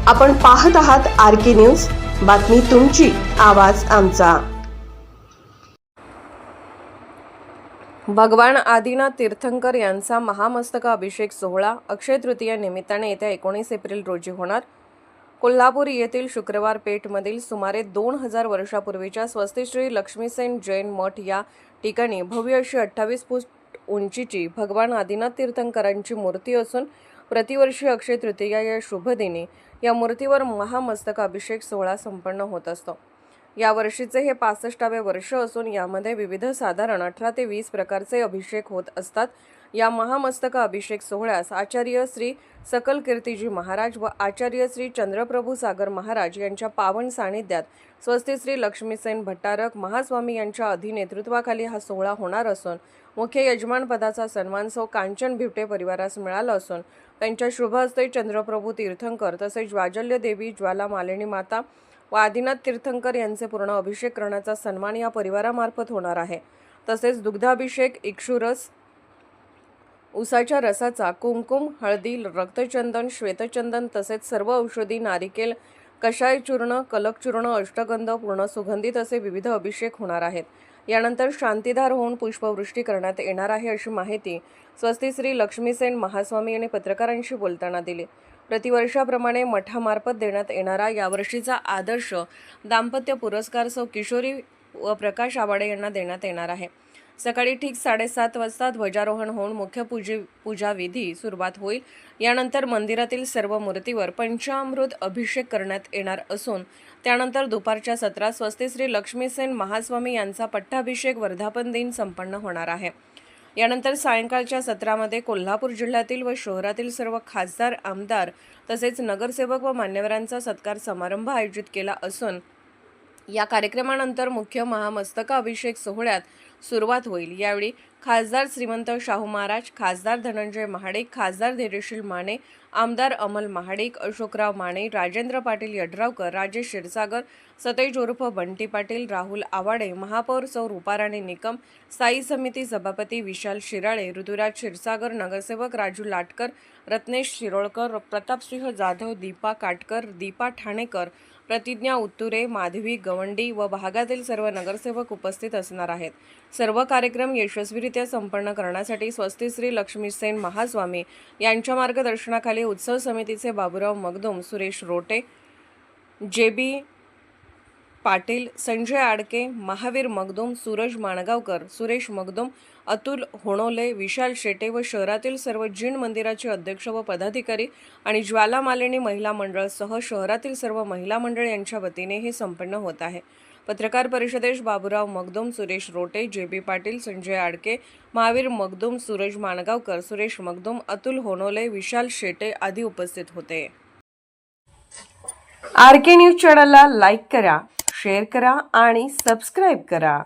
आपण पाहत आहात आर.के. न्यूज. बातमी तुमची, आवाज आमचा. भगवान आदिनाथ तीर्थंकर यांचा महामस्तकाभिषेक सोहळा अक्षय तृतीया निमित्ताने येत्या 19 एप्रिल रोजी होणार. कोल्हापूर येथील शुक्रवार पेठमधील सुमारे 2000 वर्षापूर्वीच्या स्वस्ती श्री लक्ष्मीसेन जैन मठ या ठिकाणी भव्य अशी 28 फूट उंचीची भगवान आदिनाथ तीर्थंकरांची मूर्ती असून प्रतिवर्षी अक्षय तृतीया या शुभदिनी या मूर्तीवर महामस्तकाभिषेक सोहळा संपन्न होत असतो. या वर्षीचे हे 65वे वर्ष असून यामध्ये विविध साधारण 18 ते 20 प्रकारचे अभिषेक होत असतात. या महामस्तक अभिषेक सोहळ्यास आचार्य श्री सकल कीर्तिजी महाराज व आचार्य श्री चंद्रप्रभू सागर महाराज यांच्या पावन सानिध्यात स्वस्ती श्री लक्ष्मीसेन भट्टारक महास्वामी यांच्या अधिनेतृत्वाखाली हा सोहळा होणार असून मुख्य यजमान पदाचा सन्मान सौ कांचन भिवटे परिवारास मिळाला असून त्यांच्या शुभ हस्ते चंद्रप्रभू तीर्थंकर तसेच ज्वाजल्य देवी ज्वाला मालिनी माता व आदिनाथ तीर्थंकर यांचे पूर्ण अभिषेक करण्याचा सन्मान या परिवारामार्फत होणार आहे. तसेच दुग्धाभिषेक, इक्षुरस, उसाच्या रसाचा, कुंकुम, हळदी, रक्तचंदन, श्वेतचंदन तसेच सर्व औषधी, नारिकेल, कषाय चूर्ण, कलक चूर्ण, अष्टगंध, पूर्ण सुगंधित असे विविध अभिषेक होणार आहेत. यानंतर शांतीधार होऊन पुष्पवृष्टी करण्यात येणार आहे अशी माहिती स्वस्ती श्री लक्ष्मीसेन महास्वामी यांनी पत्रकारांशी बोलताना दिली. प्रतिवर्षाप्रमाणे मठामार्फत देण्यात येणारा यावर्षीचा आदर्श दाम्पत्य पुरस्कार सौ किशोरी व प्रकाश आवाडे यांना देण्यात येणार आहे. सकाळी ठीक 7:30 वाजता ध्वजारोहण होऊन मुख्य पूजा विधी सुरुवात होईल. यानंतर मंदिरातील सर्व मूर्तीवर पंचामृत अभिषेक करण्यात येणार असून त्यानंतर दुपारच्या सत्रात स्वस्ती श्री लक्ष्मीसेन महास्वामी यांचा पट्टाभिषेक वर्धापन दिन संपन्न होणार आहे. यानंतर सायंकाळच्या सत्रामध्ये कोल्हापूर जिल्ह्यातील व शहरातील सर्व खासदार, आमदार तसेच नगरसेवक व मान्यवरांचा सत्कार समारंभ आयोजित केला असून या कार्यक्रमानंतर मुख्य महामस्तकाभिषेक सोहळ्यात सुरुवात होईल. यावेळी खासदार श्रीमंत शाहू महाराज, खासदार धनंजय महाडिक, खासदार धैर्यशील माने, आमदार अमल महाडिक, अशोकराव माने, राजेंद्र पाटील यड्रावकर, राजेश क्षीरसागर, सतेज उर्फ बंटी पाटील, राहुल आवाडे, महापौर सौ रूपाराणी निकम, स्थायी समिती सभापती विशाल शिराळे, ऋतुराज क्षीरसागर, नगरसेवक राजू लाटकर, रत्नेश शिरोळकर, प्रतापसिंह जाधव, दीपा काटकर, दीपा ठाणेकर, प्रतिज्ञा उत्तुरे, माधवी गवंडी व भागातील सर्व नगरसेवक उपस्थित असणार आहेत. सर्व कार्यक्रम यशस्वीरित्या संपन्न करण्यासाठी स्वस्ती श्री लक्ष्मीसेन महास्वामी यांच्या मार्गदर्शनाखाली उत्सव समितीचे बाबूराव मगदुम, सुरेश रोटे, जे.बी. पाटील, संजय आडके, महावीर मगदुम, सूरज माणगावकर, सुरेश मगदुम, अतुल होणोले, विशाल शेटे व शहरातील सर्व जीण मंदिराचे अध्यक्ष व पदाधिकारी आणि ज्वाला मालिनी महिला मंडळसह शहरातील सर्व महिला मंडळ यांच्या वतीने हे संपन्न होत आहे. पत्रकार परिषदेस बाबूराव मगदुम, सुरेश रोटे, जे.बी. पाटील, संजय आडके, महावीर मगदुम, सूरज माणगावकर, सुरेश मगदुम, अतुल होणोले, विशाल शेटे आदी उपस्थित होते. आर.के. न्यूज चॅनलला लाईक करा, शेअर करा आणि सबस्क्राईब करा.